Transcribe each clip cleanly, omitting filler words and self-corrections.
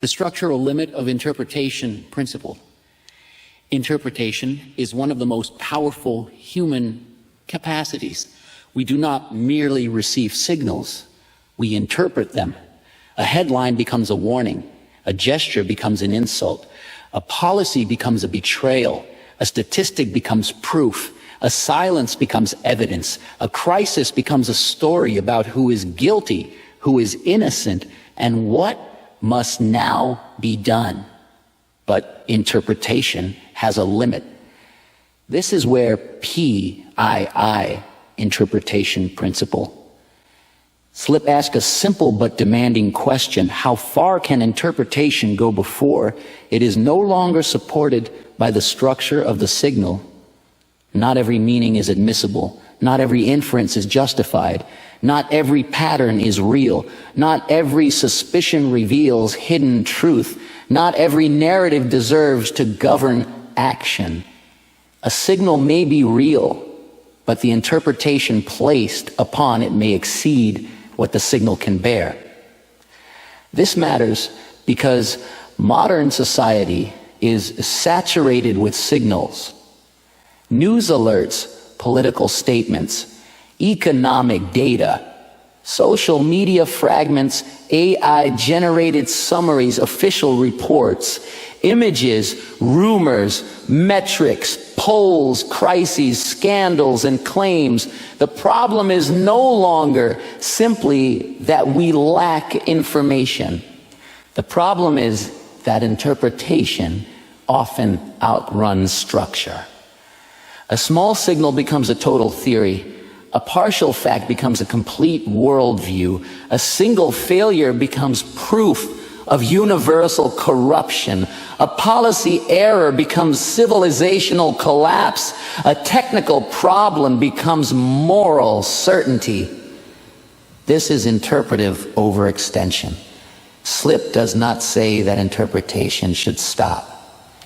The structural limit of interpretation principle. Interpretation is one of the most powerful human capacities. We do not merely receive signals, we interpret them. A headline becomes a warning, a gesture becomes an insult, a policy becomes a betrayal, a statistic becomes proof, a silence becomes evidence, a crisis becomes a story about who is guilty, who is innocent, and what must now be done. But interpretation has a limit. This is where PII, interpretation principle. Slip asks a simple but demanding question: how far can interpretation go before it is no longer supported by the structure of the signal? Not every meaning is admissible. Not every inference is justified. Not every pattern is real. Not every suspicion reveals hidden truth. Not every narrative deserves to govern action. A signal may be real, but the interpretation placed upon it may exceed what the signal can bear. This matters because modern society is saturated with signals. News alerts, political statements, economic data, social media fragments, AI-generated summaries, official reports, images, rumors, metrics, polls, crises, scandals, and claims. The problem is no longer simply that we lack information. The problem is that interpretation often outruns structure. A small signal becomes a total theory. A partial fact becomes a complete worldview. A single failure becomes proof of universal corruption. A policy error becomes civilizational collapse. A technical problem becomes moral certainty. This is interpretive overextension. Slip does not say that interpretation should stop.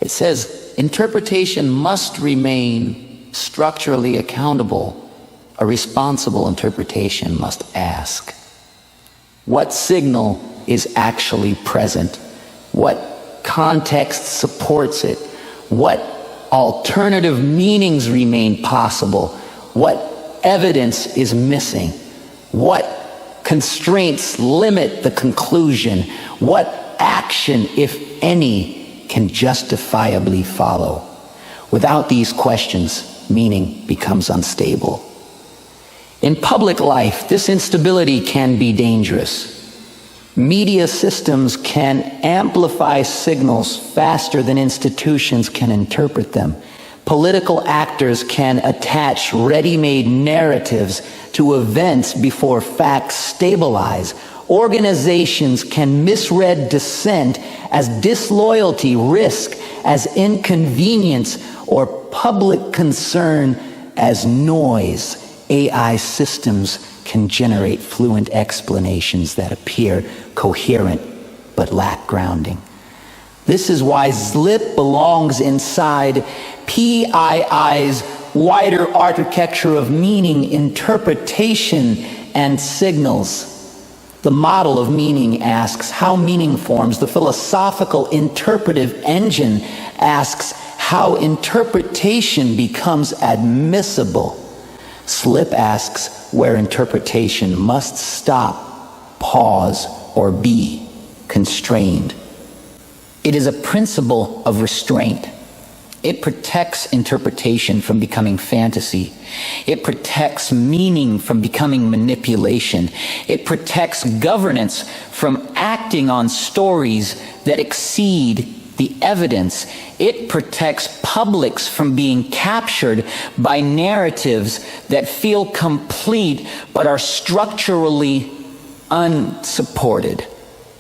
It says interpretation must remain structurally accountable. A responsible interpretation must ask, what signal is actually present? What context supports it? What alternative meanings remain possible? What evidence is missing? What constraints limit the conclusion? What action, if any, can justifiably follow? Without these questions, meaning becomes unstable. In public life, this instability can be dangerous. Media systems can amplify signals faster than institutions can interpret them. Political actors can attach ready-made narratives to events before facts stabilize. Organizations can misread dissent as disloyalty, risk as inconvenience, or public concern as noise. AI systems can generate fluent explanations that appear coherent but lack grounding. This is why slip belongs inside PII's wider architecture of meaning, interpretation, and signals. The model of meaning asks how meaning forms. The philosophical interpretive engine asks how interpretation becomes admissible. Slip asks where interpretation must stop, pause, or be constrained. It is a principle of restraint. It protects interpretation from becoming fantasy. It protects meaning from becoming manipulation. It protects governance from acting on stories that exceed the evidence. It protects publics from being captured by narratives that feel complete but are structurally unsupported.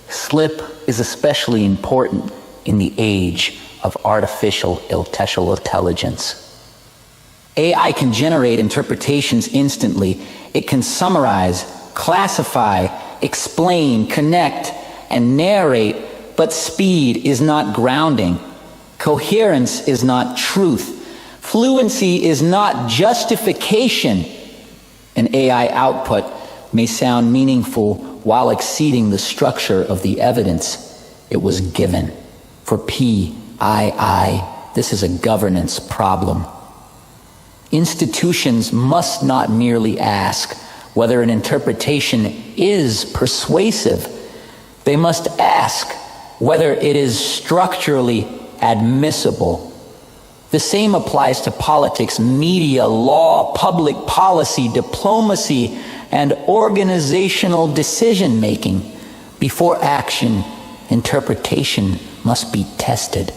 Slip is especially important in the age of artificial intelligence. AI can generate interpretations instantly. It can summarize, classify, explain, connect, and narrate, but speed is not grounding. Coherence is not truth. Fluency is not justification. An AI output may sound meaningful while exceeding the structure of the evidence. it was given. For PII, this is a governance problem. Institutions must not merely ask whether an interpretation is persuasive. They must ask whether it is structurally admissible. The same applies to politics, media, law, public policy, diplomacy, and organizational decision-making. Before action, interpretation must be tested.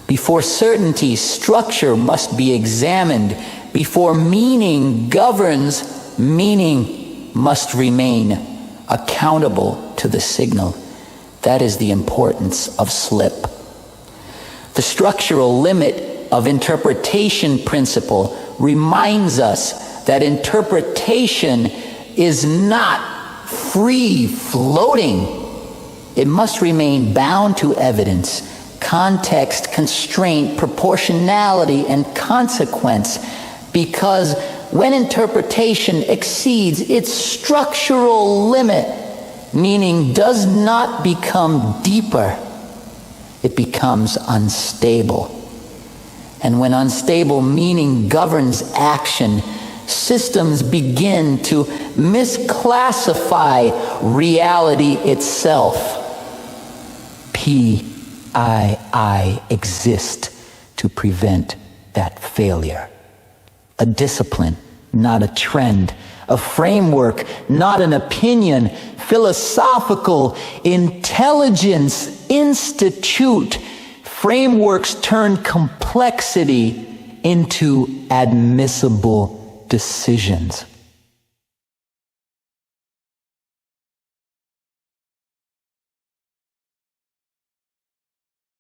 Before certainty, structure must be examined. Before meaning governs, meaning must remain accountable to the signal. That is the importance of slip. The structural limit of interpretation principle reminds us that interpretation is not free-floating. It must remain bound to evidence, context, constraint, proportionality, and consequence, because when interpretation exceeds its structural limit, meaning does not become deeper, it becomes unstable. And when unstable meaning governs action, systems begin to misclassify reality itself. PII exist to prevent that failure. A discipline, not a trend. A framework, not an opinion. Philosophical intelligence institute. Frameworks turn complexity into admissible decisions.